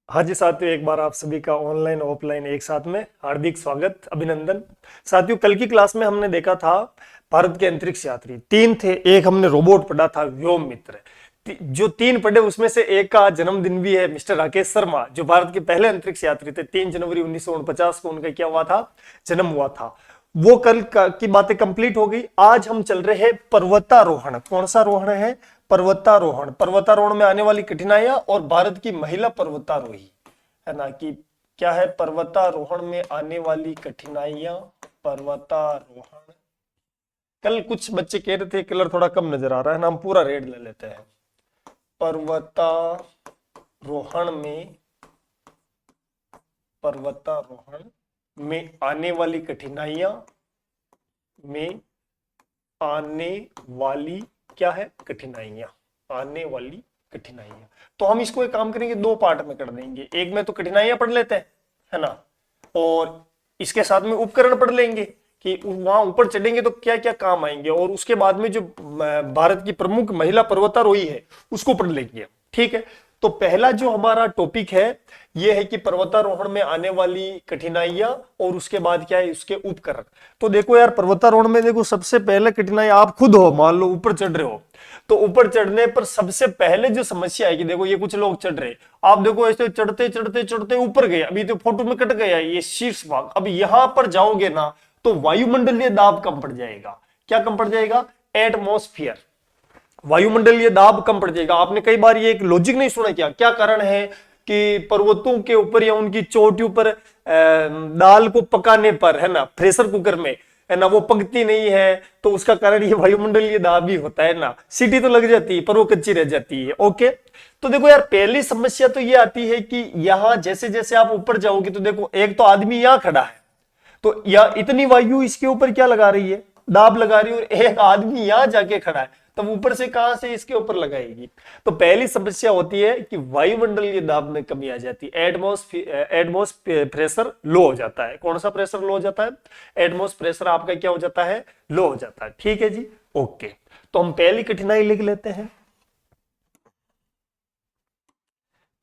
हाँ जी साथियों, एक बार आप सभी का ऑनलाइन ऑफलाइन एक साथ में हार्दिक स्वागत अभिनंदन। साथियों, कल की क्लास में हमने देखा था भारत के अंतरिक्ष यात्री तीन थे। एक हमने रोबोट पढ़ा था व्योम मित्र। जो तीन पढ़े उसमें से एक का जन्मदिन भी है, मिस्टर राकेश शर्मा, जो भारत के पहले अंतरिक्ष यात्री थे। 3 जनवरी 1949 को उनका क्या हुआ था, जन्म हुआ था। वो की बातें कंप्लीट हो गई। आज हम चल रहे हैं पर्वतारोहण। कौन सा रोहण है? पर्वतारोहण। पर्वतारोहण में आने वाली कठिनाइयां और भारत की महिला पर्वतारोही, है ना, कि क्या है पर्वतारोहण में आने वाली कठिनाइयां। पर्वतारोहण, कल कुछ बच्चे कह रहे थे कलर थोड़ा कम नजर आ रहा है ना, हम पूरा रेड ले लेते हैं। पर्वतारोहण में, पर्वतारोहण में आने वाली कठिनाइयां, में आने वाली क्या है, कठिनाइयां। आने वाली कठिनाइयां। तो हम इसको एक काम करेंगे, दो पार्ट में कर देंगे। एक में तो कठिनाइयां पढ़ लेते हैं, है ना, और इसके साथ में उपकरण पढ़ लेंगे कि वहां ऊपर चढ़ेंगे तो क्या क्या काम आएंगे, और उसके बाद में जो भारत की प्रमुख महिला पर्वतारोही है उसको पढ़ लेंगे। ठीक है, तो पहला जो हमारा टॉपिक है यह है कि पर्वतारोहण में आने वाली कठिनाइयां और उसके बाद क्या है, उसके उपकरण। तो देखो यार, पर्वतारोहण में देखो सबसे पहले कठिनाई आप खुद हो, मान लो ऊपर चढ़ रहे हो, तो ऊपर चढ़ने पर सबसे पहले जो समस्या है कि देखो ये कुछ लोग चढ़ रहे, आप देखो ऐसे चढ़ते चढ़ते चढ़ते ऊपर गए, अभी तो फोटो में कट गया ये शीर्ष भाग। अब यहां पर जाओगे ना तो वायुमंडलीय दाब कम पड़ जाएगा। क्या कम पड़ जाएगा? एटमॉस्फेयर, वायुमंडलीय दाब कम पड़ जाएगा। आपने कई बार ये एक लॉजिक नहीं सुना क्या? क्या कारण है कि पर्वतों के ऊपर या उनकी चोटी ऊपर दाल को पकाने पर, है ना, प्रेशर कुकर में, है ना, वो पकती नहीं है, तो उसका कारण ये वायुमंडलीय दाब ही होता है ना। सीटी तो लग जाती है पर वो कच्ची रह जाती है। ओके, तो देखो यार, पहली समस्या तो ये आती है कि यहां जैसे जैसे आप ऊपर जाओगे तो देखो एक तो आदमी यहां खड़ा है, तो या इतनी वायु इसके ऊपर क्या लगा रही है, दाब लगा रही है, और एक आदमी यहां जाके खड़ा है, तब ऊपर से कहां से इसके ऊपर लगाएगी। तो पहली समस्या होती है कि वायुमंडलीय दाब में कमी आ जाती है, एटमॉस्फेयर प्रेशर लो हो जाता है। कौन सा प्रेशर लो हो जाता है? एटमॉस्फेयर प्रेशर आपका क्या हो जाता है, लो हो जाता है। ठीक है जी, ओके। तो हम पहली कठिनाई लिख लेते हैं।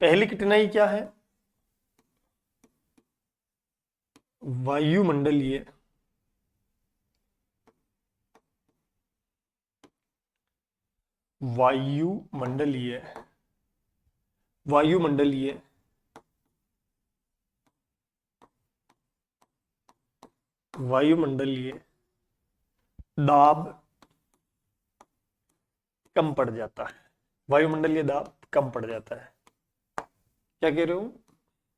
पहली कठिनाई क्या है? वायुमंडलीय, वायुमंडलीय, वायुमंडलीय वायुमंडलीय दाब कम पड़ जाता है। वायुमंडलीय दाब कम पड़ जाता है। क्या कह रहे हो?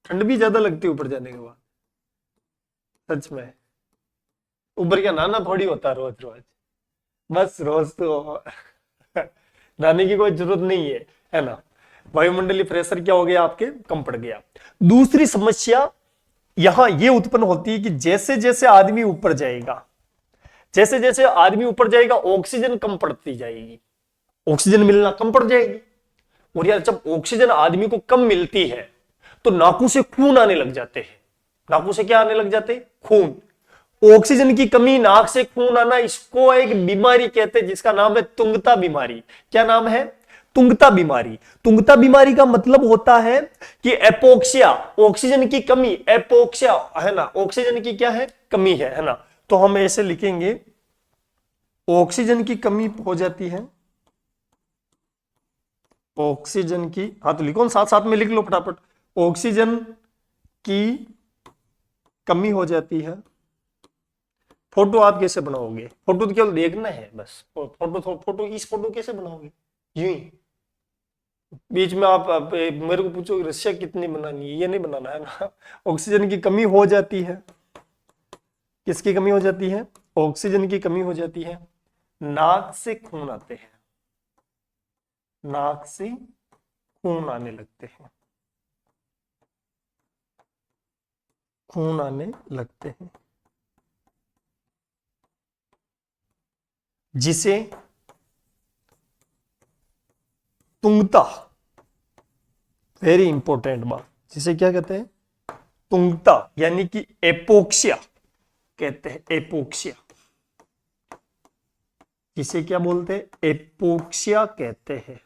ठंड भी ज्यादा लगती है ऊपर जाने के बाद? सच में? ऊपर क्या नहाना थोड़ी होता है रोज रोज? बस रोज तो नहाने की कोई जरूरत नहीं है ना। वायुमंडलीय प्रेशर क्या हो गया आपके, कम पड़ गया। दूसरी समस्या यहां ये उत्पन्न होती है कि जैसे जैसे आदमी ऊपर जाएगा, जैसे जैसे आदमी ऊपर जाएगा ऑक्सीजन कम पड़ती जाएगी, ऑक्सीजन मिलना कम पड़ जाएगी। और यार, जब ऑक्सीजन आदमी को कम मिलती है तो नाकों से खून आने लग जाते हैं। नाकों से क्या आने लग जाते हैं? खून। ऑक्सीजन की कमी, नाक से खून आना, इसको एक बीमारी कहते हैं जिसका नाम है तुंगता बीमारी। क्या नाम है? तुंगता बीमारी। तुंगता बीमारी का मतलब होता है कि एपोक्सिया, ऑक्सीजन की कमी, एपोक्सिया, है ना, ऑक्सीजन की क्या है, कमी है ना। तो हम ऐसे लिखेंगे, ऑक्सीजन की कमी हो जाती है, ऑक्सीजन की, हाँ तो लिखो साथ साथ में लिख लो फटाफट। ऑक्सीजन की कमी हो जाती है। फोटो आप कैसे बनाओगे? फोटो तो केवल देखना है बस। फोटो इस फोटो कैसे बनाओगे? यूं ही बीच में आप मेरे को पूछो रस्सियां कितनी बनानी है, ये नहीं बनाना है ना। ऑक्सीजन की कमी हो जाती है। किसकी कमी हो जाती है? ऑक्सीजन की कमी हो जाती है। नाक से खून आते हैं, नाक से खून आने लगते हैं, खून आने लगते हैं, जिसे तुंगता, वेरी इंपॉर्टेंट बात, जिसे क्या कहते हैं? तुंगता, यानी कि एपोक्सिया कहते हैं। एपोक्सिया, जिसे क्या बोलते हैं? एपोक्सिया कहते हैं।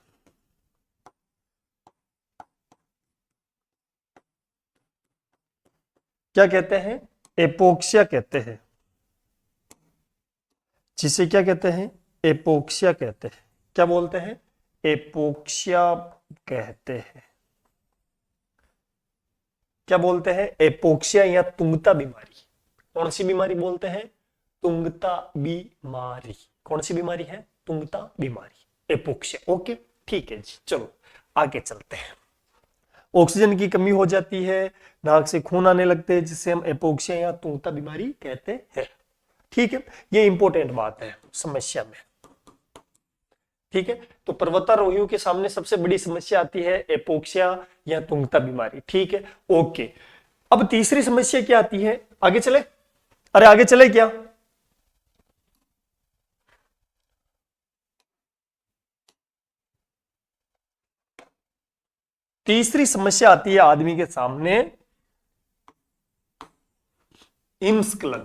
क्या कहते हैं? एपोक्सिया कहते हैं। जिसे क्या कहते हैं? एपोक्सिया कहते हैं। क्या बोलते हैं? एपोक्सिया कहते हैं। क्या बोलते हैं? एपोक्सिया या तुंगता बीमारी। कौन सी बीमारी बोलते हैं? तुंगता बीमारी। कौन सी बीमारी है? तुंगता बीमारी, एपोक्सिया। ओके, ठीक है जी, चलो आगे चलते हैं। ऑक्सीजन की कमी हो जाती है, नाक से खून आने लगते हैं, जिसे हम एपोक्सिया या तुंगता बीमारी कहते हैं। ठीक है, ये इंपॉर्टेंट बात है समस्या में। ठीक है, तो पर्वतारोहियों के सामने सबसे बड़ी समस्या आती है एपोक्सिया या तुंगता बीमारी। ठीक है, ओके। अब तीसरी समस्या क्या आती है? आगे चले? अरे आगे चले क्या? तीसरी समस्या आती है आदमी के सामने हिमस्खलन।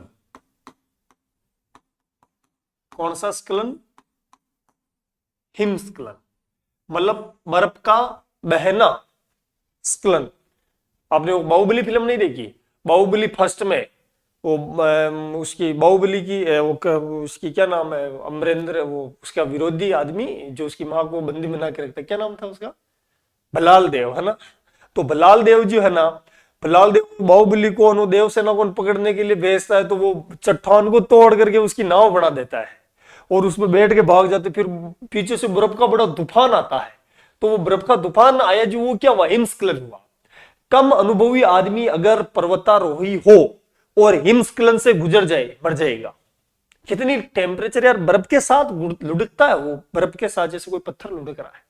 कौन सा स्खलन? हिमस्खलन, मतलब बर्फ का बहना स्खलन। आपने वो बाहुबली फिल्म नहीं देखी? बाहुबली फर्स्ट में वो उसकी बाहुबली की उसकी क्या नाम है, अमरेंद्र, वो उसका विरोधी आदमी जो उसकी माँ को बंदी बना के रखता है, क्या नाम था उसका? भलाल देव, है ना? तो भलाल देव जो है ना, भलाल देव बाहुबली को अनुदेव सेना को पकड़ने के लिए भेजता है, तो वो चट्टान को तोड़ करके उसकी नाव बना देता है और उसमें बैठ के भाग जाते। फिर पीछे से बर्फ का बड़ा तूफान आता है। तो वो बर्फ का तूफान आया जो, वो क्या हुआ? हिमस्खलन हुआ। कम अनुभवी आदमी अगर पर्वतारोही हो और हिमस्खलन से गुजर जाए, मर जाएगा। कितनी टेम्परेचर यार, बर्फ के साथ लुढ़कता है वो, बर्फ के साथ जैसे कोई पत्थर लुढ़क रहा है।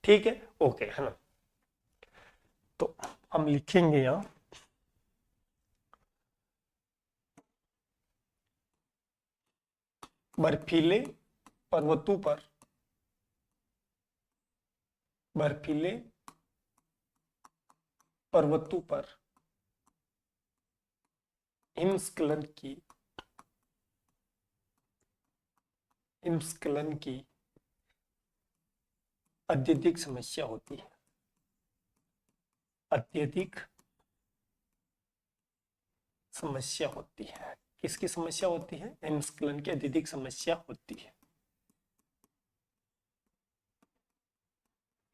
ठीक है, ओके, है ना? तो हम लिखेंगे यहां बर्फीले पर्वतों पर, बर्फीले पर्वतों पर हिमस्खलन की अत्यधिक समस्या होती है। अत्यधिक समस्या होती है। किसकी समस्या होती है? हिमस्खलन की अत्यधिक समस्या होती है।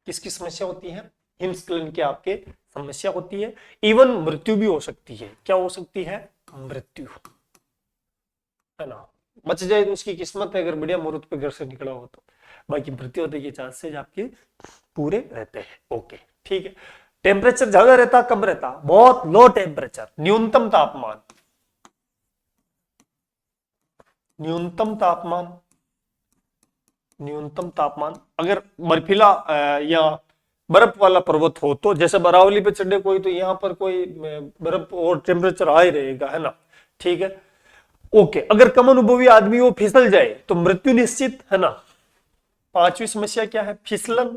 किसकी समस्या होती है? हिमस्खलन की आपके समस्या होती है। इवन मृत्यु भी हो सकती है। क्या हो सकती है? मृत्यु, है ना? बच जाए तो उसकी किस्मत है, अगर बढ़िया मुहूर्त पे घर से निकला हो तो। बाकी मृत्यु होने के चांसेस आपके पूरे रहते हैं। ओके, ठीक है। टेम्परेचर ज्यादा रहता, कम रहता? बहुत लो टेम्परेचर, न्यूनतम तापमान, न्यूनतम तापमान, न्यूनतम तापमान अगर बर्फीला या बर्फ वाला पर्वत हो, तो जैसे अरावली पे चढ़े कोई, तो यहाँ पर कोई बर्फ और टेम्परेचर आ ही रहेगा, है ना? ठीक है, ओके। अगर कम अनुभवी आदमी वो फिसल जाए तो मृत्यु निश्चित, है ना? पांचवी समस्या क्या है? फिसलन।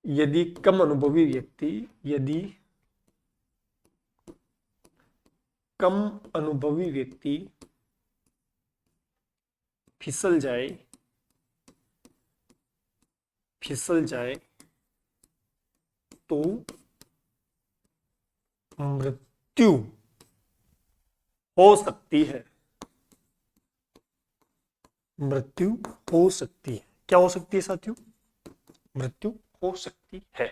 यदि कम अनुभवी व्यक्ति, यदि कम अनुभवी व्यक्ति फिसल जाए, फिसल जाए तो मृत्यु हो सकती है। मृत्यु हो सकती है। क्या हो सकती है साथियों? मृत्यु हो सकती है।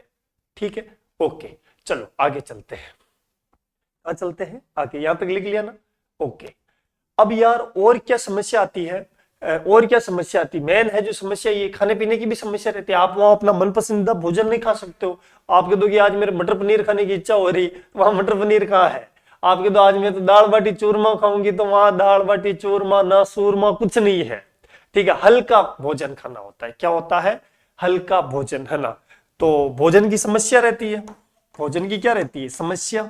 ठीक है, ओके, चलो आगे चलते हैं। चलते हैं आगे, यहां तक लिख लिया ना? ओके। अब यार और क्या समस्या आती है? और क्या समस्या आती है? मेन है जो समस्या, ये खाने पीने की भी समस्या रहती है। आप वहां अपना मनपसंदीदा भोजन नहीं खा सकते हो। आप कह दो कि आज मेरे मटर पनीर खाने की इच्छा हो रही, वहां मटर पनीर कहाँ है? आप कह दो आज मैं तो दाल बाटी चूरमा खाऊंगी, तो वहां दाल बाटी चूरमा ना सूरमा कुछ नहीं है। ठीक है, हल्का भोजन खाना होता है। क्या होता है? हल्का भोजन, है ना? तो भोजन की समस्या रहती है। भोजन की क्या रहती है? समस्या।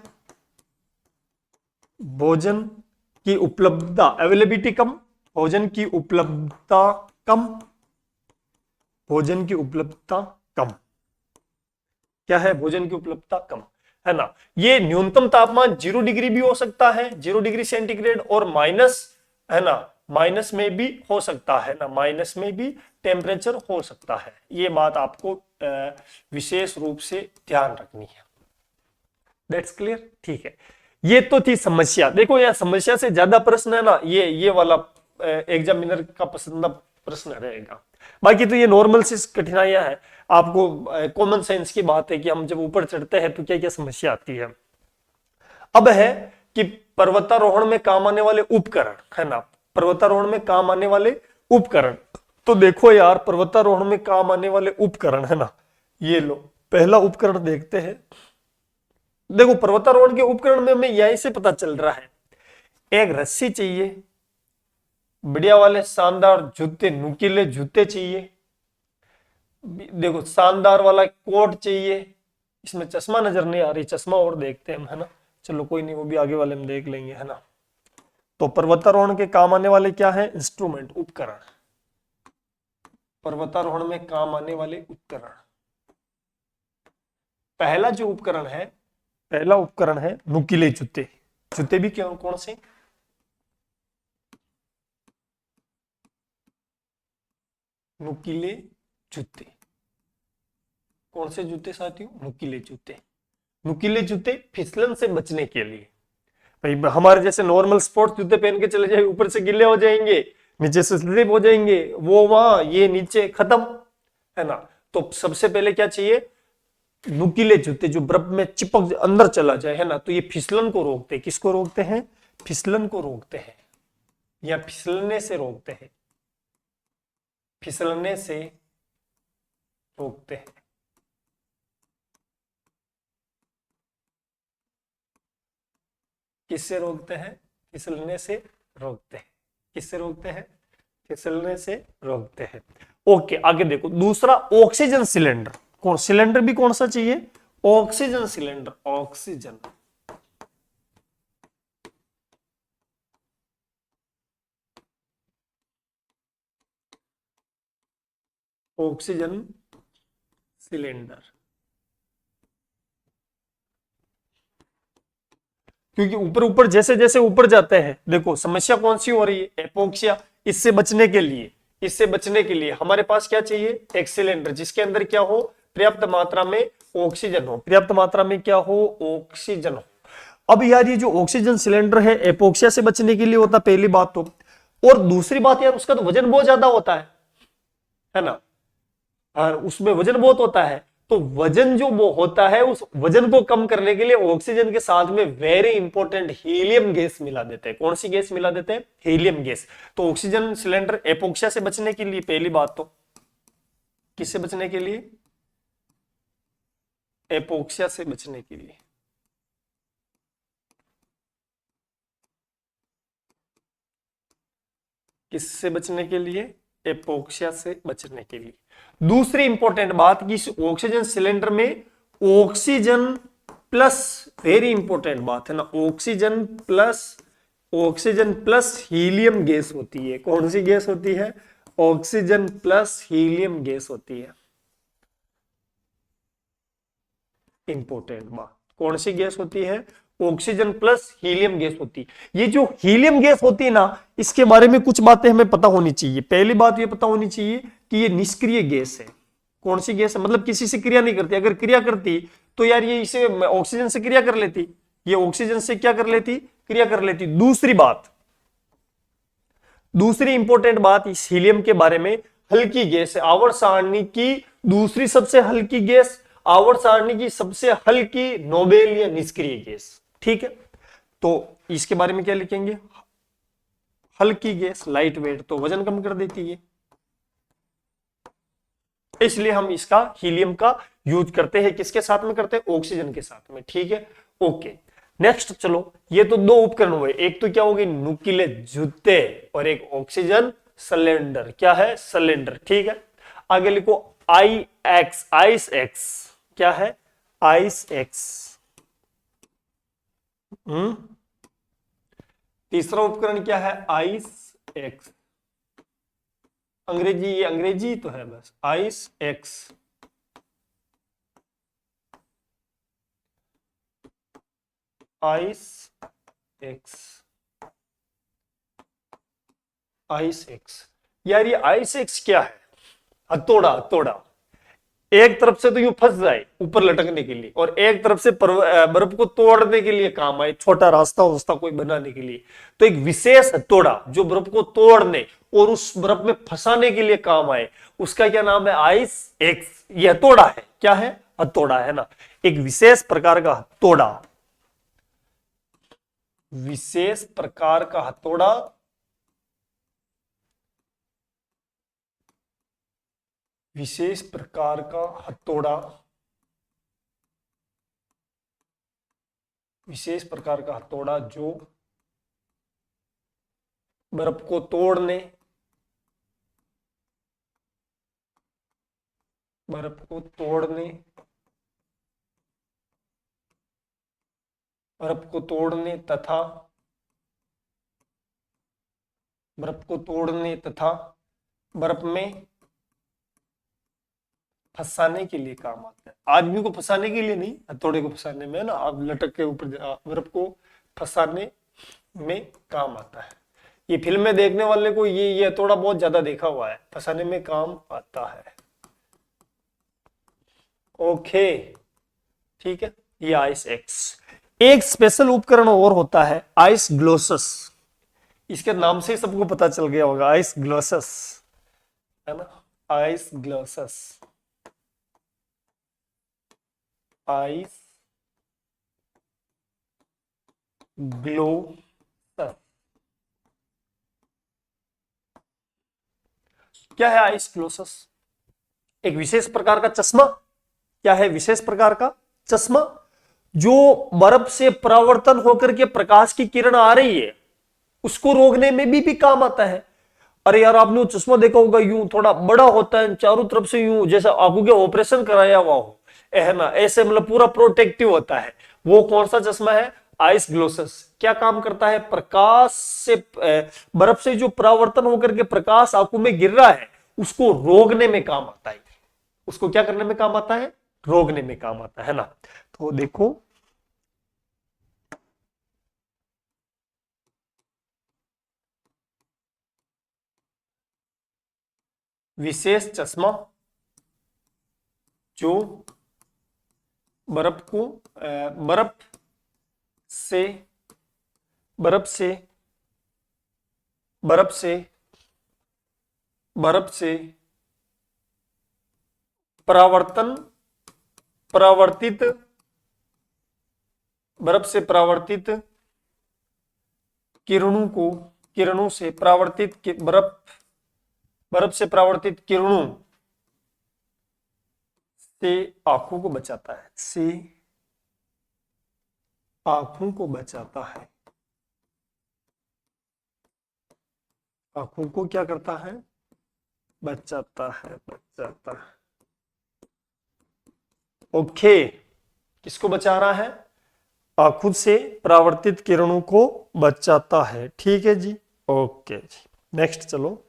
भोजन की उपलब्धता, अवेलेबिलिटी कम, भोजन की उपलब्धता कम, भोजन की उपलब्धता कम। क्या है? भोजन की उपलब्धता कम, है ना? ये न्यूनतम तापमान 0 डिग्री भी हो सकता है, 0 डिग्री सेंटीग्रेड, और माइनस, है ना? माइनस में भी हो सकता है ना? माइनस में भी टेम्परेचर हो सकता है। ये बात आपको विशेष रूप से ध्यान रखनी है। दैट्स क्लियर, ठीक है। ये तो थी समस्या। देखो यार, समस्या से ज्यादा प्रश्न है ना, ये वाला एग्जामिनर का पसंदीदा प्रश्न रहेगा। बाकी तो ये नॉर्मल सी कठिनाइयां हैं। आपको कॉमन सेंस की बात है कि हम जब ऊपर चढ़ते हैं तो क्या क्या समस्या आती है। अब है कि पर्वतारोहण में काम आने वाले उपकरण, है ना, पर्वतारोहण में काम आने वाले उपकरण। तो देखो यार, पर्वतारोहण में काम आने वाले उपकरण, है ना, ये लो पहला उपकरण देखते हैं। देखो पर्वतारोहण के उपकरण में हमें यहीं से पता चल रहा है, एक रस्सी चाहिए, बढ़िया वाले शानदार जूते, नुकीले जूते चाहिए, देखो शानदार वाला कोट चाहिए। इसमें चश्मा नजर नहीं आ रही, चश्मा और देखते हैं हम, है ना, चलो कोई नहीं, वो भी आगे वाले में देख लेंगे, है ना। तो पर्वतारोहण के काम आने वाले क्या है, इंस्ट्रूमेंट, उपकरण। पर्वतारोहण में काम आने वाले उपकरण, पहला जो उपकरण है, पहला उपकरण है नुकीले जूते। जूते भी क्यों, कौन से, नुकीले जूते। कौन से जूते साथियों, नुकीले जूते। नुकीले जूते फिसलन से बचने के लिए। भाई हमारे जैसे नॉर्मल स्पोर्ट्स जूते पहन के चले जाए, ऊपर से गिले हो जाएंगे, नीचे से स्लिप हो जाएंगे, वो वहां, ये नीचे, खत्म, है ना। तो सबसे पहले क्या चाहिए, नुकीले जूते जो बर्फ में चिपक अंदर चला जाए, है ना। तो ये फिसलन को रोकते हैं, किसको रोकते हैं, फिसलन को रोकते हैं, या फिसलने से रोकते हैं, फिसलने से रोकते हैं। किससे रोकते हैं, फिसलने से रोकते हैं। किससे रोकते हैं, फिसलने से रोकते हैं। ओके, आगे देखो, दूसरा ऑक्सीजन सिलेंडर। कौन, सिलेंडर भी कौन सा चाहिए, oxygen cylinder, oxygen, oxygen cylinder. क्योंकि ऊपर ऊपर जैसे जैसे ऊपर जाते हैं, देखो समस्या कौन सी हो रही है, एपोक्सिया। इससे बचने के लिए, इससे बचने के लिए हमारे पास क्या चाहिए, एक सिलेंडर जिसके अंदर क्या हो, पर्याप्त मात्रा में ऑक्सीजन हो, पर्याप्त मात्रा में क्या हो, ऑक्सीजन हो। अब यार ये जो ऑक्सीजन सिलेंडर है एपोक्सिया से बचने के लिए होता, पहली बात तो। और दूसरी बात यार, उसका तो वजन बहुत ज्यादा होता है ना, और उसमें वजन बहुत होता है। तो वजन जो वो होता है, उस वजन को कम करने के लिए ऑक्सीजन के साथ में वेरी इंपॉर्टेंट हीलियम गैस मिला देते हैं। कौन सी गैस मिला देते हैं, हीलियम गैस। तो ऑक्सीजन सिलेंडर एपोक्सिया से बचने के लिए, पहली बात तो किससे बचने के लिए, एपोक्सिया से बचने के लिए। किससे बचने के लिए, एपोक्सिया से बचने के लिए। दूसरी इंपॉर्टेंट बात कि इस ऑक्सीजन सिलेंडर में ऑक्सीजन प्लस, वेरी इंपॉर्टेंट बात है ना, ऑक्सीजन प्लस हीलियम गैस होती है। कौन सी गैस होती है, ऑक्सीजन प्लस हीलियम गैस होती है। इंपॉर्टेंट बात, कौन सी गैस होती है, ऑक्सीजन प्लस हीलियम गैस होती है। ये जो हीलियम गैस होती है ना, इसके बारे में कुछ बातें हमें पता होनी चाहिए। पहली बात ये पता होनी चाहिए कि ये निष्क्रिय गैस है। कौन सी गैस है, मतलब किसी से क्रिया नहीं करती। अगर क्रिया करती तो यार ये इसे ऑक्सीजन से क्रिया कर लेती, ये ऑक्सीजन से क्या कर लेती, क्रिया कर लेती। दूसरी बात, दूसरी इंपॉर्टेंट बात इस हीलियम के बारे में, हल्की गैस है, आवर्त सारणी की दूसरी सबसे हल्की गैस, आवर्त सारणी की सबसे हल्की नोबेल या निष्क्रिय गैस। ठीक है, तो इसके बारे में क्या लिखेंगे, हल्की गैस, लाइट वेट, तो वजन कम कर देती है, इसलिए हम इसका हीलियम का यूज करते हैं। किसके साथ में करते हैं, ऑक्सीजन के साथ में। ठीक है, ओके। नेक्स्ट चलो, ये तो दो उपकरण हुए, एक तो क्या होगी, नुकीले जूते, और एक ऑक्सीजन सिलेंडर। क्या है, सिलेंडर। ठीक है, आगे लिखो आई एक्स, आइस एक्स। क्या है, आइस एक्स। तीसरा उपकरण क्या है, आइस एक्स। अंग्रेजी, ये अंग्रेजी तो है बस, ice axe. Ice axe, ice axe. यार ये आइस एक्स क्या है, हथौड़ा, हथौड़ा एक तरफ से तो यूं फंस जाए ऊपर लटकने के लिए, और एक तरफ से बर्फ को तोड़ने के लिए काम आए, छोटा रास्ता उसका कोई बनाने के लिए। तो एक विशेष हथौड़ा जो बर्फ को तोड़ने और उस बर्फ में फंसाने के लिए काम आए, उसका क्या नाम है? Ice axe. ये हथौड़ा है, क्या है? हथौड़ा है ना, एक विशेष प्रकार का हथौड़ा, विशेष प्रकार का हथौड़ा, विशेष प्रकार का हथौड़ा, विशेष प्रकार का हथौड़ा जो बर्फ को तोड़ने, बर्फ को तोड़ने, बर्फ को तोड़ने तथा, बर्फ को तोड़ने तथा बर्फ में फंसाने के लिए काम आता है। आदमी को फंसाने के लिए नहीं, हथौड़े को फंसाने में है ना, आप लटक के ऊपर बर्फ को फंसाने में काम आता है। ये फिल्में देखने वाले को ये हथौड़ा बहुत ज्यादा देखा हुआ है, फंसाने में काम आता है। ओके, ठीक है, ये आइस एक्स। एक स्पेशल उपकरण और होता है, आइस ग्लोसस। इसके नाम से ही सबको पता चल गया होगा, आइस ग्लोसस, है ना, आइस ग्लोसस, आइस ग्लोसस। क्या है आइस ग्लोसस? एक विशेष प्रकार का चश्मा। क्या है? विशेष प्रकार का चश्मा जो बर्फ से परावर्तन होकर के प्रकाश की किरण आ रही है उसको रोकने में भी काम आता है। अरे यार, आपने वो चश्मा देखा होगा, यूं थोड़ा बड़ा होता है, चारों तरफ से यूं जैसा आंखों के ऑपरेशन कराया हुआ हो, है ना, ऐसे मतलब पूरा प्रोटेक्टिव होता है। वो कौन सा चश्मा है? आइस ग्लोसस। क्या काम करता है? प्रकाश से बर्फ से जो परावर्तन होकर के प्रकाश आंखों में गिर रहा है उसको रोकने में काम आता है। उसको क्या करने में काम आता है? रोकने में काम आता है ना। तो देखो, विशेष चश्मा जो बर्फ को बर्फ से बर्फ से बर्फ से बर्फ से परावर्तन परावर्तित बर्फ से परावर्तित किरणों से परावर्तित बर्फ बर्फ से परावर्तित किरणों से आंखों को बचाता है, से आंखों को बचाता है। आंखों को क्या करता है? बचाता है, बचाता है। ओके, किसको बचा रहा है? आंखों से परावर्तित किरणों को बचाता है। ठीक है जी, ओके जी, नेक्स्ट चलो।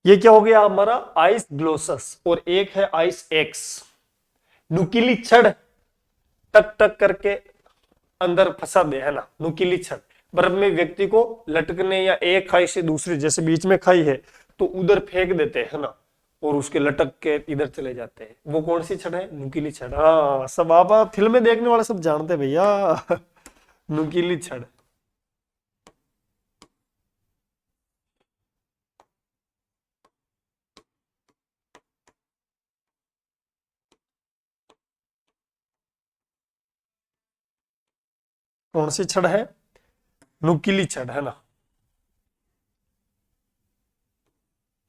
ये क्या हो गया हमारा? आइस ग्लोसस। और एक है आइस एक्स, नुकीली छड़ टक टक करके अंदर फंसा दे, है ना, नुकीली छड़ बर्फ में व्यक्ति को लटकने या एक खाई से दूसरी, जैसे बीच में खाई है तो उधर फेंक देते हैं ना, और उसके लटक के इधर चले जाते हैं। वो कौन सी छड़ है? नुकीली छड़। हाँ, सब आप फिल्में देखने वाले सब जानते हैं भैया। नुकीली छड़। कौन सी छड़ है? नुकीली छड़, है ना,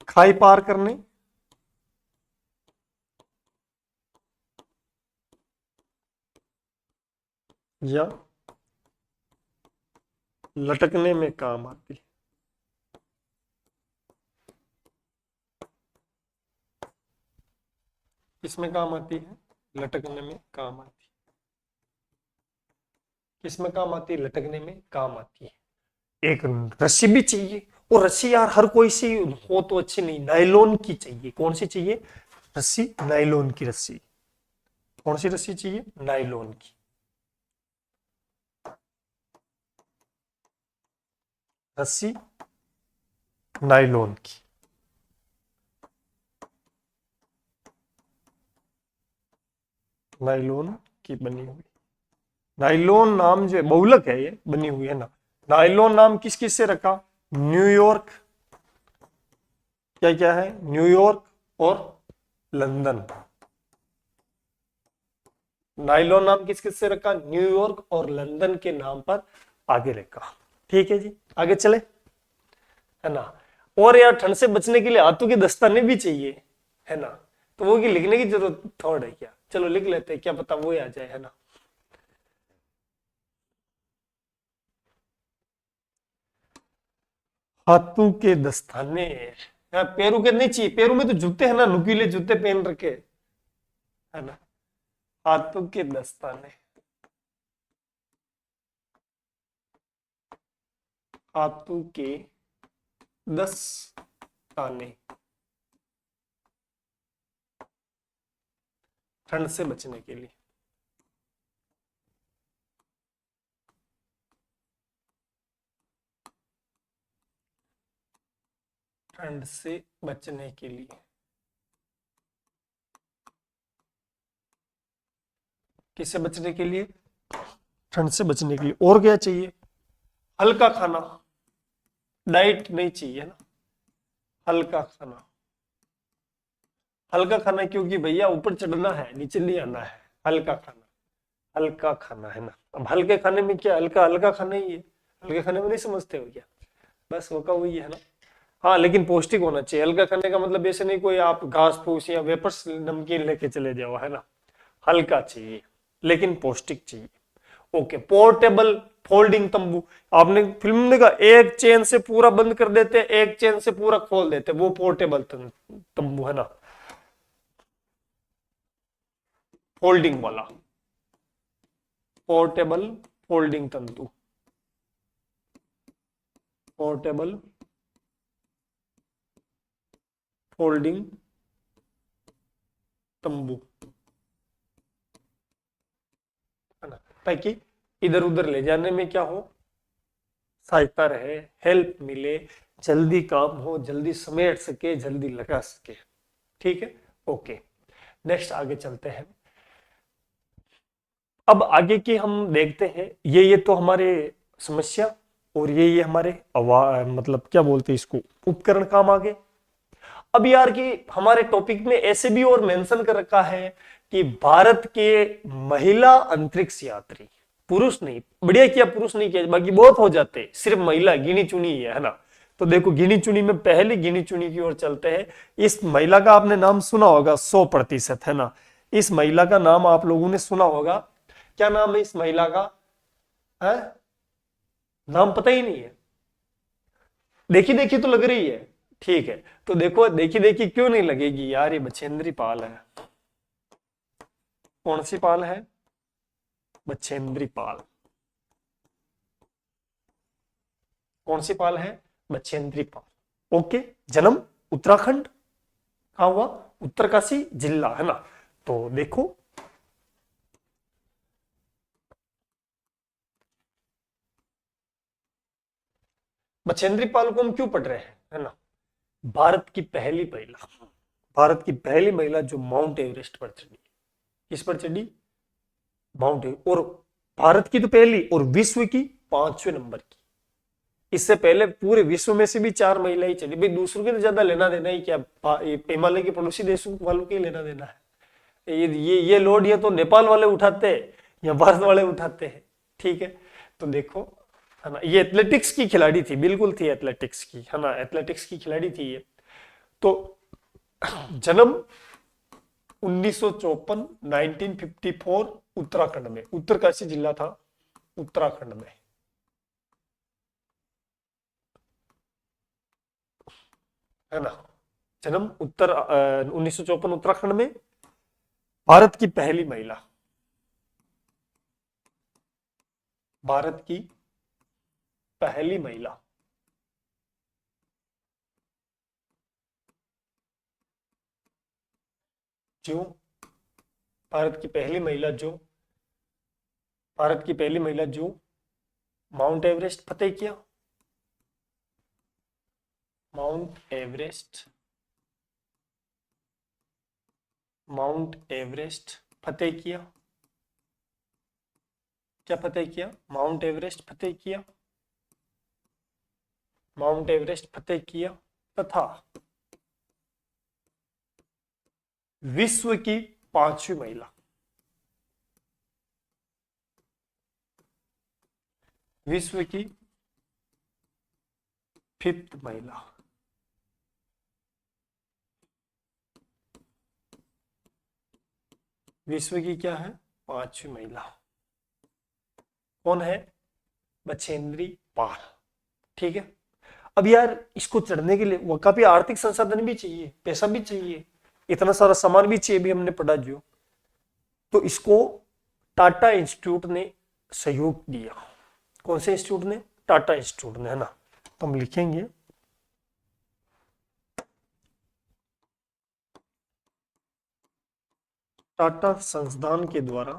खाई पार करने या लटकने में काम आती है। किसमें काम आती है? लटकने में काम आती है। किसमें काम आती है? लटकने में काम आती है। एक रस्सी भी चाहिए, और रस्सी यार हर कोई सी हो तो अच्छी नहीं, नायलॉन की चाहिए। कौन सी चाहिए? रस्सी नायलॉन की रस्सी। कौन सी रस्सी चाहिए? नायलॉन की रस्सी, नायलॉन की। नायलॉन की बनी हुई। नायलॉन नाम जो है बहुलक है, ये बनी हुई है ना। नायलॉन नाम किस किस से रखा? न्यूयॉर्क, क्या क्या है, न्यूयॉर्क और लंदन। नायलॉन नाम किस किस से रखा? न्यूयॉर्क और लंदन के नाम पर आगे रखा। ठीक है जी, आगे चले, है ना। और यार ठंड से बचने के लिए हाथों के दस्ताने भी चाहिए, है ना। तो वो की लिखने की जरूरत थोड़ा है क्या, चलो लिख लेते हैं, क्या पता वो ही आ जाए, है ना। हाथों के दस्ताने, यार पैरों के नहीं चाहिए, पैरों में तो जूते हैं ना, नुकीले जूते पहन रखे, है ना। हाथों के दस्ताने, हाथों के दस्ताने, ठंड से बचने के लिए। ठंड से बचने के लिए, किससे बचने के लिए? ठंड से बचने के लिए। और क्या चाहिए? हल्का खाना, डाइट नहीं चाहिए ना, हल्का खाना। हल्का खाना क्योंकि भैया ऊपर चढ़ना है, नीचे नहीं आना है। हल्का खाना, हल्का खाना, है ना। अब हल्के खाने में क्या, हल्का हल्का खाना ही है, हल्के खाने में नहीं समझते हो क्या? बस वो का वही है ना। हाँ लेकिन पौष्टिक होना चाहिए। हल्का खाने का मतलब ऐसे नहीं कोई आप घास फूस या वेपर्स नमकीन लेके चले जाओ, है ना। हल्का चाहिए लेकिन पौष्टिक चाहिए। ओके, पोर्टेबल फोल्डिंग तंबू। आपने फिल्म में देखा, एक चेन से पूरा बंद कर देते, एक चेन से पूरा खोल देते, वो पोर्टेबल तंबू, है ना, फोल्डिंग वाला। पोर्टेबल फोल्डिंग तंतु, पोर्टेबल फोल्डिंग तंबू, है ना, ताकि इधर उधर ले जाने में क्या हो, सहायता रहे, हेल्प मिले, जल्दी काम हो, जल्दी समेट सके, जल्दी लगा सके। ठीक है, ओके। नेक्स्ट आगे चलते हैं। अब आगे की हम देखते हैं, ये तो हमारे समस्या, और ये हमारे मतलब क्या बोलते हैं इसको, उपकरण काम आ गए। अब यार कि हमारे टॉपिक में ऐसे भी और मेंशन कर रखा है कि भारत के महिला अंतरिक्ष यात्री, पुरुष नहीं, बढ़िया किया पुरुष नहीं किया, बाकी बहुत हो जाते, सिर्फ महिला गिनी चुनी है ना। तो देखो गिनी चुनी में पहले गिनी चुनी की ओर चलते हैं। इस महिला का आपने नाम सुना होगा 100%, है ना। इस महिला का नाम आप लोगों ने सुना होगा। क्या नाम है इस महिला का? है, नाम पता ही नहीं है? देखी देखी तो लग रही है। ठीक है, तो देखो देखी देखी क्यों नहीं लगेगी यार, ये बछेंद्री पाल है। कौन सी पाल है? बछेंद्री पाल। कौन सी पाल है? बछेंद्री पाल। ओके। जन्म उत्तराखंड, कहा हुआ? उत्तरकाशी जिला, है ना। तो देखो, बछेंद्री पाल को हम क्यों पढ़ रहे हैं, है ना। भारत की पहली महिला, भारत की पहली महिला जो माउंट एवरेस्ट पर चढ़ी। किस पर चढ़ी? Mount Everest. और भारत की तो पहली, और विश्व की 5वें नंबर की। इससे पहले पूरे विश्व में से भी 4 महिलाएं चली। भाई दूसरों के तो ज्यादा लेना देना ही क्या, हिमालय के पड़ोसी देशों वालों के लेना देना है। ये लोड ये तो नेपाल वाले उठाते हैं या भारत वाले उठाते हैं। ठीक है, तो देखो, है ना, ये एथलेटिक्स की खिलाड़ी थी, बिल्कुल थी एथलेटिक्स की, है ना, एथलेटिक्स की खिलाड़ी थी ये। तो जन्म 1954, 1954 उत्तराखंड में, उत्तरकाशी जिला था उत्तराखंड में, है ना। जन्म 1954 उत्तराखंड में। भारत की पहली महिला, भारत की पहली महिला, जो भारत की पहली महिला जो भारत की पहली महिला जो माउंट एवरेस्ट फतेह किया। माउंट एवरेस्ट, माउंट एवरेस्ट फतेह किया? क्या फतेह किया? माउंट एवरेस्ट फतेह किया, माउंट एवरेस्ट फतेह किया तथा विश्व की 5वीं महिला, विश्व की 5th महिला, विश्व की क्या है? 5वीं महिला कौन है? बछेंद्री पाल। ठीक है। अब यार इसको चढ़ने के लिए वो काफी आर्थिक संसाधन भी चाहिए, पैसा भी चाहिए, इतना सारा सामान भी चाहिए, भी हमने पढ़ा जो। तो इसको टाटा इंस्टीट्यूट ने सहयोग दिया। कौन से इंस्टीट्यूट ने? टाटा इंस्टीट्यूट ने, है ना। तो हम लिखेंगे टाटा संस्थान के द्वारा,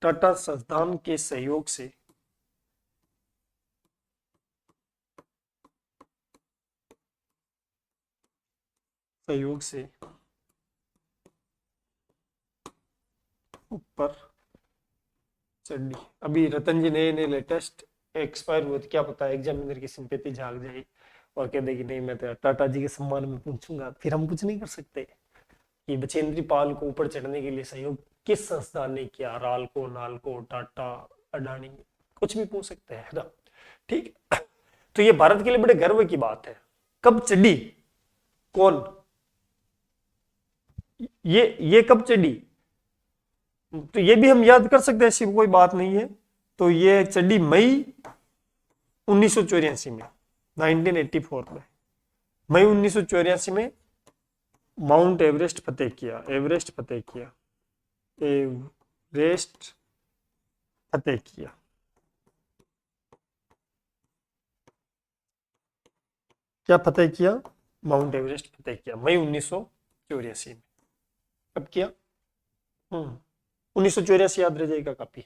टाटा संस्थान के सहयोग से ऊपर चढ़ी। अभी रतन जी नए नए लेटेस्ट एक्सपायर हुए, तो क्या पता एग्जामिनर की सिंपैथी जाग जाए और कह दे कि नहीं मैं तो टाटा जी के सम्मान में पूछूंगा, फिर हम कुछ नहीं कर सकते। कि बछेंद्री पाल को ऊपर चढ़ने के लिए सहयोग किस संस्थान ने किया? राल्को, नाल्को, टाटा, अडानी, कुछ भी पूछ सकते हैं, है ना। ठीक। तो ये भारत के लिए बड़े गर्व की बात है। कब चढ़ी? कौन? ये कब चढ़ी? तो ये भी हम याद कर सकते हैं, ऐसी कोई बात नहीं है। तो ये चढ़ी मई 1984 में, 1984 में, मई 1984 में माउंट एवरेस्ट फतेह किया, एवरेस्ट फतेह किया, एवरेस्ट फतेह किया। क्या फतेह किया? माउंट एवरेस्ट फतेह किया मई 1984 में। कब किया? 1984 याद रह जाएगा काफी।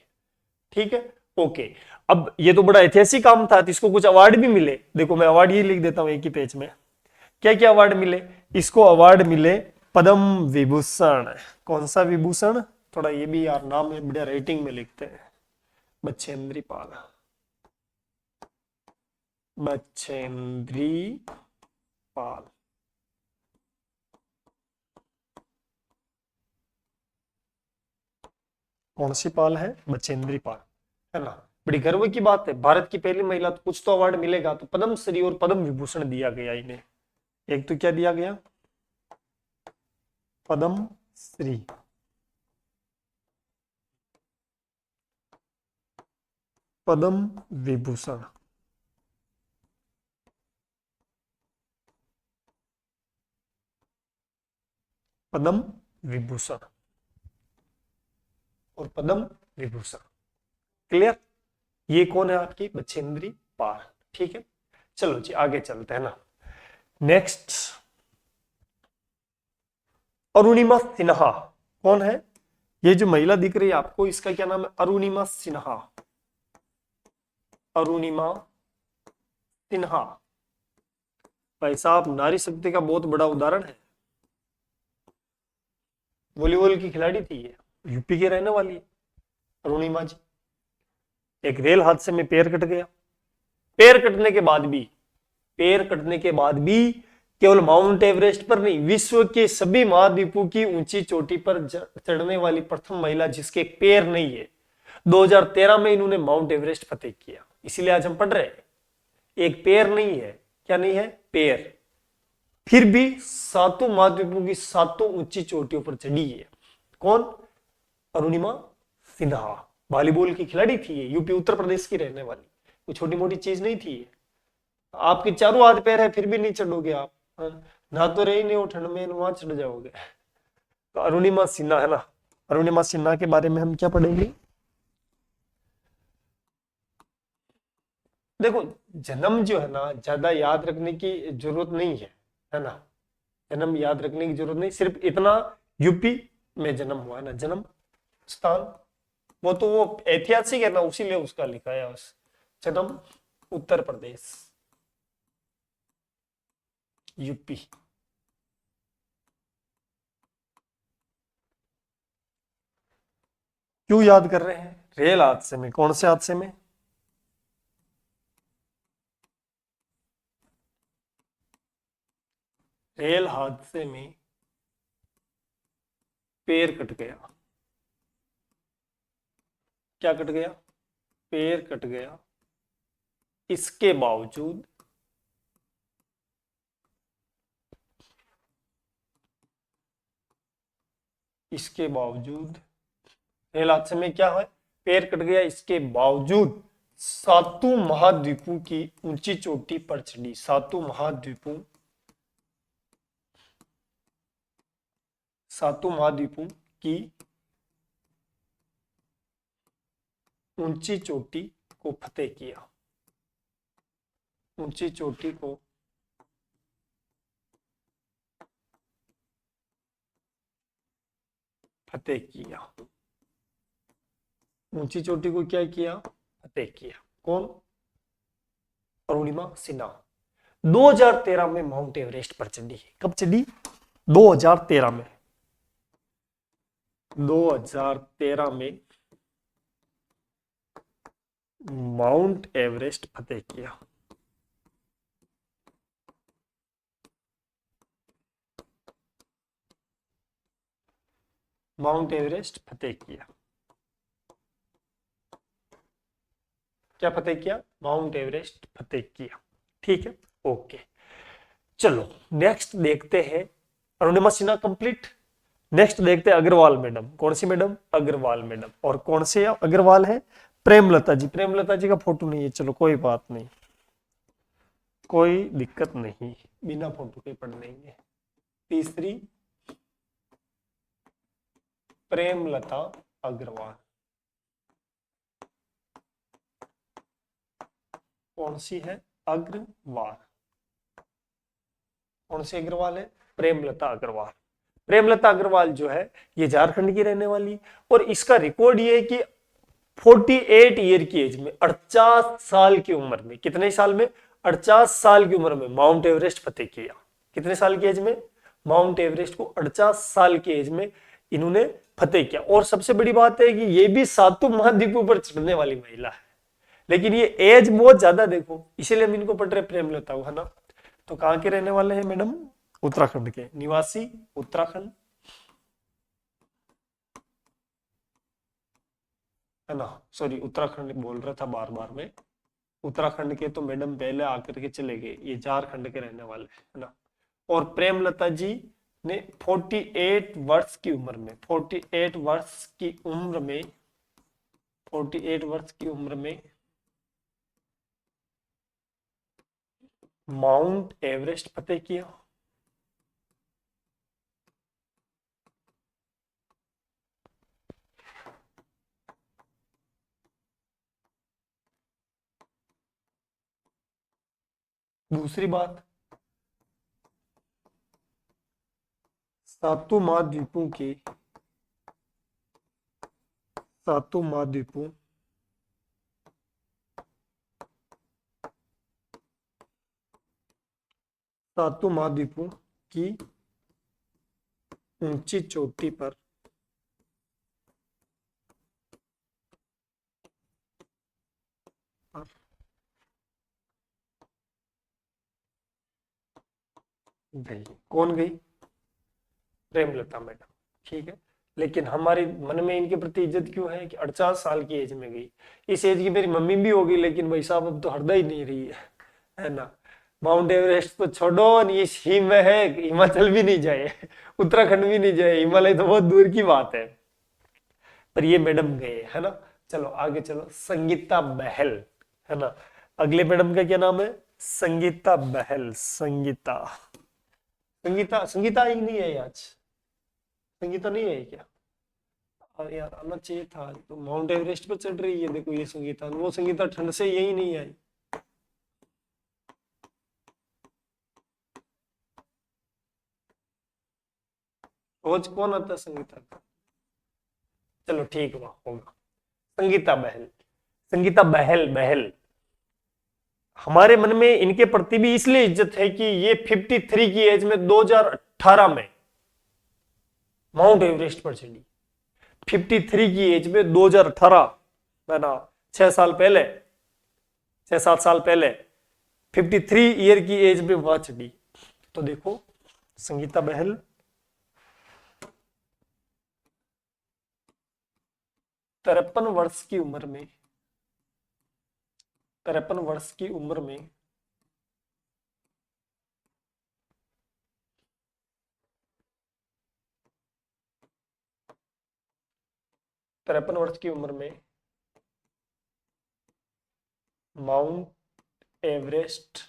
ठीक है, ओके। अब ये तो बड़ा ऐतिहासिक काम था, तो इसको कुछ अवार्ड भी मिले। देखो मैं अवार्ड ये लिख देता हूं एक ही पेज में। क्या क्या अवार्ड मिले इसको? अवार्ड मिले पद्म विभूषण। कौन सा विभूषण? थोड़ा ये भी यार नाम है, बढ़िया राइटिंग में लिखते हैं। बछेंद्री पाल, बछेंद्री पाल। कौन सी पाल है? बछेंद्री पाल, है ना। बड़ी गर्व की बात है, भारत की पहली महिला, तो कुछ तो अवार्ड मिलेगा। तो पद्म श्री और पद्म विभूषण दिया गया इन्हें। एक तो क्या दिया गया? पद्म श्री, पद्म विभूषण। पद्म विभूषण और पद्म विभूषण। क्लियर? ये कौन है आपकी? बछेंद्री पाल। ठीक है, चलो जी आगे चलते हैं ना। नेक्स्ट, अरुणिमा सिन्हा। कौन है ये जो महिला दिख रही है आपको? इसका क्या नाम है? अरुणिमा सिन्हा, अरुणिमा सिन्हा। भाई साहब नारी शक्ति का बहुत बड़ा उदाहरण है। वॉलीबॉल की खिलाड़ी थी ये, यूपी के रहने वाली है अरुणिमा जी। एक रेल हादसे में पैर कट गया। पैर कटने के बाद भी, पैर कटने के बाद भी केवल माउंट एवरेस्ट पर नहीं, विश्व के सभी महाद्वीपों की ऊंची चोटी पर चढ़ने वाली प्रथम महिला जिसके पैर नहीं है। 2013 में इन्होंने माउंट एवरेस्ट फतेह किया। इसीलिए आज हम पढ़ रहे हैं। एक पैर नहीं है, क्या नहीं है? पैर। फिर भी सातों महाद्वीपों की सातों ऊंची चोटियों पर चढ़ी है। कौन? अरुणिमा सिन्हा। वॉलीबॉल की खिलाड़ी थी ये, यूपी उत्तर प्रदेश की रहने वाली। कोई छोटी मोटी चीज नहीं थी ये। आपके चारों हाथ पैर है फिर भी नहीं चढ़ोगे आप, ना तो रही नहीं वो ठंड में, वहां चढ़ जाओगे। तो अरुणिमा सिन्हा, है ना। अरुणिमा सिन्हा के बारे में हम क्या पढ़ेंगे? देखो जन्म जो है ना, ज्यादा याद रखने की जरूरत नहीं है ना। जन्म याद रखने की जरूरत नहीं, सिर्फ इतना यूपी में जन्म हुआ है ना, जन्म स्थान। वो तो वो ऐतिहासिक है ना, उसीलिए उसका लिखा है उस जन्म उत्तर प्रदेश, यूपी। क्यों याद कर रहे हैं? रेल हादसे में, कौन से हादसे में? रेल हादसे में पैर कट गया। क्या कट गया? पैर कट गया। इसके बावजूद रेल हादसे में क्या है? पैर कट गया, इसके बावजूद सातों महाद्वीपों की ऊंची चोटी पर चढ़ी। सातों महाद्वीपों की ऊंची चोटी को फतेह किया। ऊंची चोटी को फतेह किया। ऊंची चोटी को क्या किया? फतेह किया। कौन? अरुणिमा सिन्हा 2013 में माउंट एवरेस्ट पर चढ़ी। कब चढ़ी? 2013 में। 2013 में माउंट एवरेस्ट फतेह किया। माउंट एवरेस्ट फतेह किया। क्या फतेह किया? माउंट एवरेस्ट फतेह किया। ठीक है, ओके। चलो नेक्स्ट देखते हैं। अरुणिमा सिन्हा कंप्लीट। नेक्स्ट देखते हैं अग्रवाल मैडम। कौन सी मैडम? अग्रवाल मैडम। और कौन से अग्रवाल है? प्रेमलता जी। प्रेमलता जी का फोटो नहीं है, चलो कोई बात नहीं, कोई दिक्कत नहीं, बिना फोटो के पढ़ लेंगे। तीसरी प्रेमलता अग्रवाल। कौन सी है? अग्रवाल। कौन सी अग्रवाल है? प्रेमलता अग्रवाल। प्रेमलता अग्रवाल जो है ये झारखंड की रहने वाली, और इसका रिकॉर्ड ये है कि 48 ईयर की एज में, 48 साल की उम्र में, कितने साल में? 48 साल की उम्र में माउंट एवरेस्ट फतेह किया। कितने साल की एज में? माउंट एवरेस्ट को 48 साल की एज में इन्होंने फतेह किया। और सबसे बड़ी बात है कि ये भी सातों महाद्वीपों पर चढ़ने वाली महिला है, लेकिन ये एज बहुत ज्यादा देखो, इसीलिए हम इनको पढ़ रहे प्रेमलता, है ना। तो कहां के रहने वाले हैं मैडम? उत्तराखंड के निवासी। उत्तराखंड, है ना। सॉरी, उत्तराखंड बोल रहा था बार बार में। उत्तराखंड के तो मैडम पहले आकर के चले गए, ये झारखंड के रहने वाले, है ना। और प्रेमलता जी ने 48 वर्ष की उम्र में 48 वर्ष की उम्र में 48 वर्ष की उम्र में माउंट एवरेस्ट फतेह किया। दूसरी बात, सातों महाद्वीपों के सातों महाद्वीपों सातों महाद्वीपों की ऊंची चोटी पर गई। कौन गई? प्रेमलता मैडम। ठीक है, लेकिन हमारे मन में इनके प्रति इज्जत क्यों है कि 48 साल की एज में गई। इस एज की मेरी मम्मी भी होगी, लेकिन भाई साहब अब तो हृदय ही नहीं रही है ना। माउंट एवरेस्ट तो छोड़ो, ये हिम है, हिमाचल भी नहीं जाए, उत्तराखंड भी नहीं जाए, हिमालय तो बहुत दूर की बात है, पर ये मैडम गए, है ना। चलो आगे चलो। संगीता बहल, है ना। अगले मैडम का क्या नाम है? संगीता बहल। संगीता संगीता संगीता ही नहीं है आज। संगीता नहीं है क्या? यार आना चाहिए था, तो माउंट एवरेस्ट पर चढ़ रही है, देखो ये संगीता। वो संगीता ठंड से यही नहीं आई। रोज कौन आता है संगीता का? चलो ठीक हुआ, होगा। संगीता बहल। संगीता बहल बहल हमारे मन में इनके प्रति भी इसलिए इज्जत है कि ये 53 की एज में 2018 में माउंट एवरेस्ट पर चढ़ी। 53 की एज में 2018 है ना, 6 साल पहले, 6-7 साल पहले 53 ईयर की एज में वह चढ़ी। तो देखो संगीता बहल 53 वर्ष की उम्र में, 53 वर्ष की उम्र में 53 वर्ष की उम्र में माउंट एवरेस्ट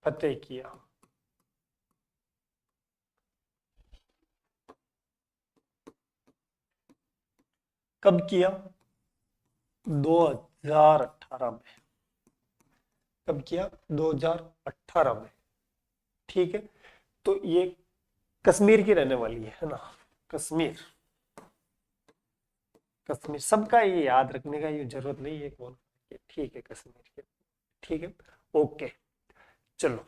फतेह किया। कब किया? 2018 में। कब किया? 2018 में। ठीक है, तो ये कश्मीर की रहने वाली है ना, कश्मीर, कश्मीर सबका ये याद रखने का ये जरूरत नहीं है कौन, ठीक है कश्मीर के, ठीक है, ओके। चलो,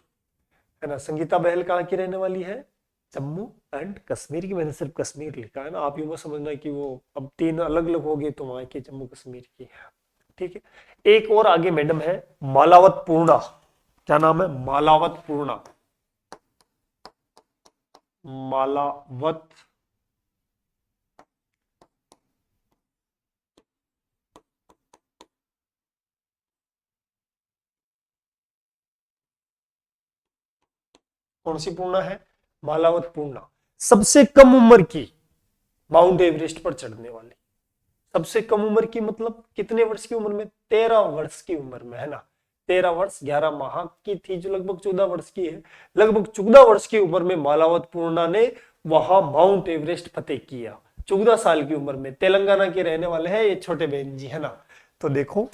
है ना, संगीता बहल कहाँ की रहने वाली है? जम्मू एंड कश्मीर की। मैंने सिर्फ कश्मीर लिखा है ना, आप यूं मत समझना कि वो अब 3 अलग अलग हो गए तो वहां के जम्मू कश्मीर की है। ठीक है, एक और आगे मैडम है मालावत पूर्णा। क्या नाम है? मालावत पूर्णा। मालावत कौन सी पूर्णा है? मालावत पूर्णा। सबसे कम उम्र की माउंट एवरेस्ट पर चढ़ने वाली। सबसे कम उम्र की मतलब कितने वर्ष की उम्र में? 13 वर्ष की उम्र में, है ना, 13 वर्ष 11 माह की थी, जो लगभग 14 वर्ष की है। लगभग 14 वर्ष की उम्र में मालावत पूर्णा ने वहां माउंट एवरेस्ट फतेह किया। 14 साल की उम्र में। तेलंगाना के रहने वाले हैं ये छोटे बहन जी, है ना। तो देखो,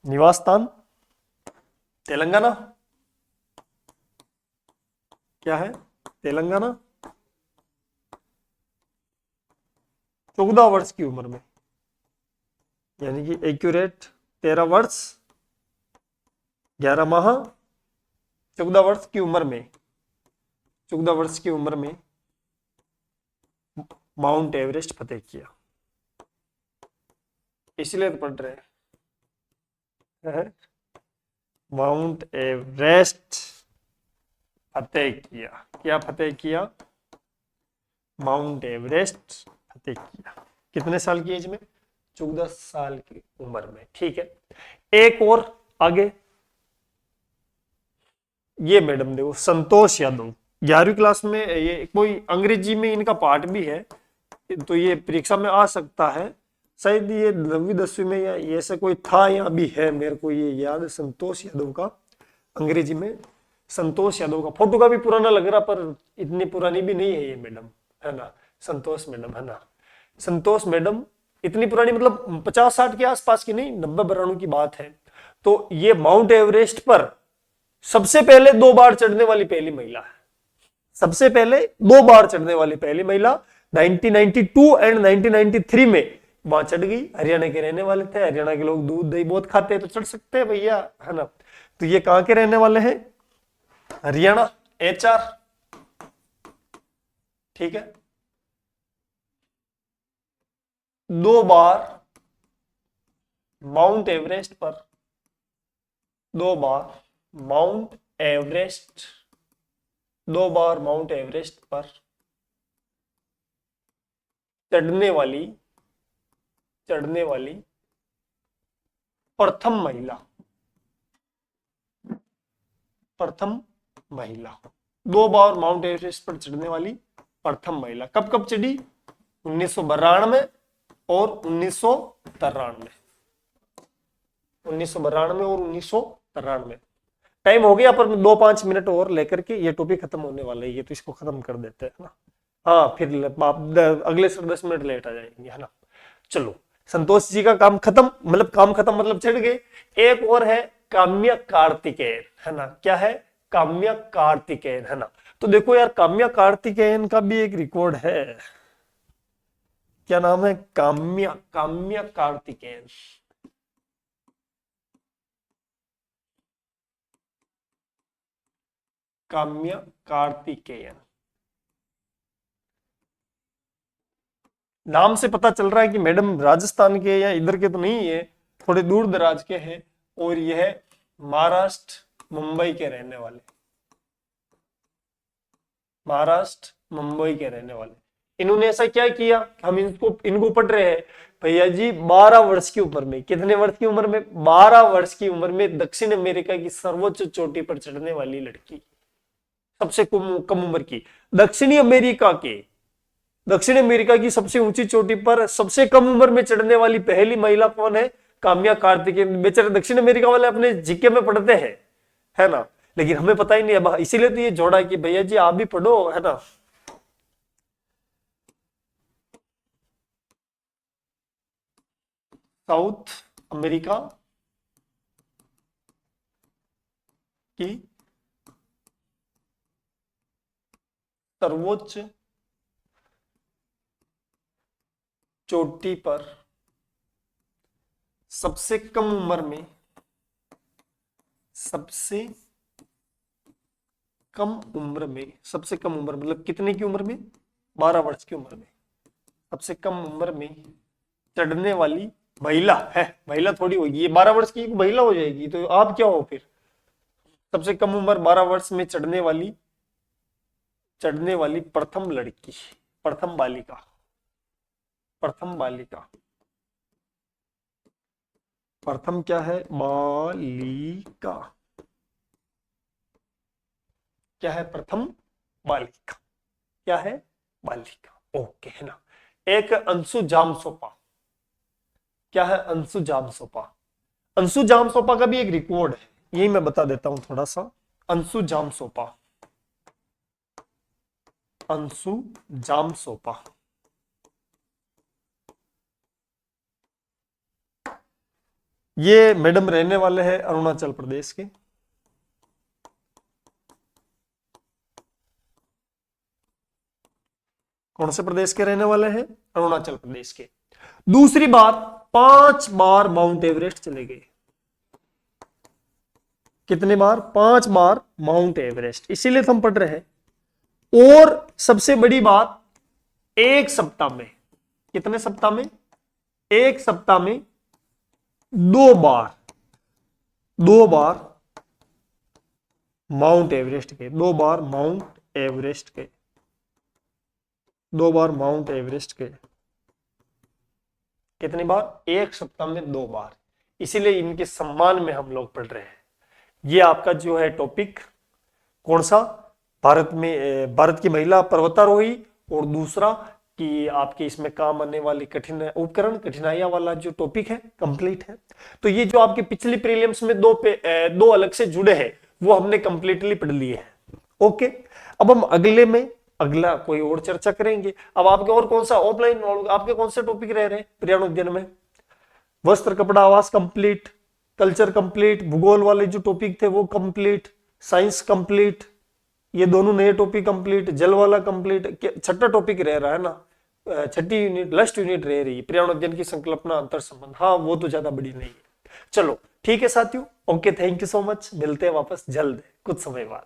निवास स्थान तेलंगाना। क्या है? तेलंगाना। 14 वर्ष की उम्र में, यानी कि एक्यूरेट 13 वर्ष 11 माह, 14 वर्ष की उम्र में, 14 वर्ष की उम्र में माउंट एवरेस्ट फतेह किया। इसलिए तो पढ़ रहे हैं माउंट एवरेस्ट फतेह किया। क्या फतेह किया? माउंट एवरेस्ट फतेह किया। कितने साल की एज में? 14 साल की उम्र में। ठीक है, एक और आगे, ये मैडम देखो, संतोष यादव। 11वीं क्लास में ये कोई अंग्रेजी में इनका पार्ट भी है, तो ये परीक्षा में आ सकता है। शायद ये 9वीं 10वीं में या ये ऐसा कोई था या भी है, मेरे को ये याद है, संतोष यादव का, अंग्रेजी में संतोष यादव का। फोटो का भी पुराना लग रहा, पर इतनी पुरानी भी नहीं है ये मैडम, है ना, संतोष मैडम, है ना। संतोष मैडम इतनी पुरानी मतलब 50-60 के आसपास की नहीं, 90-92 की बात है। तो ये माउंट एवरेस्ट पर सबसे पहले 2 बार चढ़ने वाली पहली महिला है। सबसे पहले 2 बार चढ़ने वाली पहली महिला 1992 एंड 1993 में वहां चढ़ गई। हरियाणा के रहने वाले थे, हरियाणा के लोग दूध दही बहुत खाते हैं तो चढ़ सकते हैं भैया, है ना। तो ये कहां के रहने वाले हैं? हरियाणा, HR। ठीक है, 2 बार माउंट एवरेस्ट पर, 2 बार माउंट एवरेस्ट, 2 बार माउंट एवरेस्ट पर चढ़ने वाली, चढ़ने वाली प्रथम महिला, प्रथम महिला। 2 बार माउंट एवरेस्ट पर चढ़ने वाली प्रथम महिला। कब कब चढ़ी? 1992 और 1993। 1992 और 1993। टाइम हो गया, पर 2-5 मिनट और लेकर के ये टॉपिक खत्म होने वाला है, ये तो इसको खत्म कर देते हैं ना। हाँ, फिर आप अगले से 10 मिनट लेट आ जाएंगे, है ना। चलो, संतोष जी का काम खत्म, मतलब काम खत्म मतलब चढ़ गए। एक और है काम्या कार्तिकेयन, है ना। क्या है? काम्या कार्तिकेयन, है ना। तो देखो यार, काम्या कार्तिकेयन का भी एक रिकॉर्ड है। क्या नाम है? काम्या, काम्या कार्तिकेयन। काम्या कार्तिकेयन। नाम से पता चल रहा है कि मैडम राजस्थान के या इधर के तो नहीं है, थोड़े दूर दराज के हैं, और यह महाराष्ट्र मुंबई के रहने वाले, महाराष्ट्र मुंबई के रहने वाले। इन्होंने ऐसा क्या किया, हम इनको पढ़ रहे हैं भैया जी 12 वर्ष की उम्र में, कितने वर्ष की उम्र में, 12 वर्ष की उम्र में दक्षिण अमेरिका की सर्वोच्च चोटी पर चढ़ने वाली लड़की, सबसे कम उम्र की, दक्षिण अमेरिका की सबसे ऊंची चोटी पर सबसे कम उम्र में चढ़ने वाली पहली महिला कौन है, काम्या कार्तिकेयन। बेचारे दक्षिण अमेरिका वाले अपने जीके में पढ़ते हैं, है ना, लेकिन हमें पता ही नहीं। अब इसीलिए तो ये जोड़ा कि भैया जी आप भी पढ़ो, है ना। साउथ अमेरिका की सर्वोच्च चोटी पर सबसे कम उम्र में, सबसे कम उम्र मतलब कितने की उम्र में, 12 वर्ष की उम्र में, सबसे कम उम्र में चढ़ने वाली महिला है, महिला थोड़ी होगी ये, 12 वर्ष की महिला हो जाएगी तो आप क्या हो फिर। सबसे कम उम्र 12 वर्ष में चढ़ने वाली प्रथम लड़की, प्रथम बालिका, प्रथम क्या है, बालिका, क्या है, प्रथम बालिका, क्या है, बालिका, ओके, है ना। एक अंशु जामसोपा, क्या है, अंशु जामसोपा। अंशु जामसोपा का भी एक रिकॉर्ड है, यही मैं बता देता हूं थोड़ा सा। अंशु जामसोपा, अंशु जामसोपा, ये मैडम रहने वाले हैं अरुणाचल प्रदेश के, कौन से प्रदेश के रहने वाले हैं, अरुणाचल प्रदेश के। दूसरी बात, 5 बार माउंट एवरेस्ट चले गए, कितने बार, 5 बार माउंट एवरेस्ट, इसीलिए तो हम पढ़ रहे हैं। और सबसे बड़ी बात, एक सप्ताह में, कितने सप्ताह में, एक सप्ताह में 2 बार माउंट एवरेस्ट के, 2 बार माउंट एवरेस्ट के, 2 बार माउंट एवरेस्ट के, कितनी बार, एक सप्ताह में 2 बार, इसीलिए इनके सम्मान में हम लोग पढ़ रहे हैं। ये आपका जो है टॉपिक कौन सा, भारत की महिला पर्वतारोही, और दूसरा कि आपके इसमें काम आने वाली कठिन उपकरण, कठिनाइयां वाला जो टॉपिक है कंप्लीट है। तो ये जो आपके पिछली प्रीलिम्स में दो अलग से जुड़े हैं वो हमने कंप्लीटली पढ़ लिए हैं। ओके, अब हम अगला कोई और चर्चा करेंगे। अब आपके और कौन सा ऑफलाइन आपके कौन से टॉपिक रह रहे हैं पर्यावरण उद्यान में, वस्त्र कपड़ा आवास कंप्लीट, कल्चर कंप्लीट, भूगोल वाले जो टॉपिक थे वो कंप्लीट, साइंस कंप्लीट, ये दोनों नए टॉपिक कंप्लीट, जल वाला कंप्लीट, छठा टॉपिक रह रहा है ना, छठी यूनिट, लास्ट यूनिट रह रही है पर्यावरण अध्ययन की संकल्पना अंतर संबंध। हाँ वो तो ज्यादा बड़ी नहीं है। चलो ठीक है साथियों, okay, thank you so much, मिलते हैं वापस जल्द कुछ समय बाद।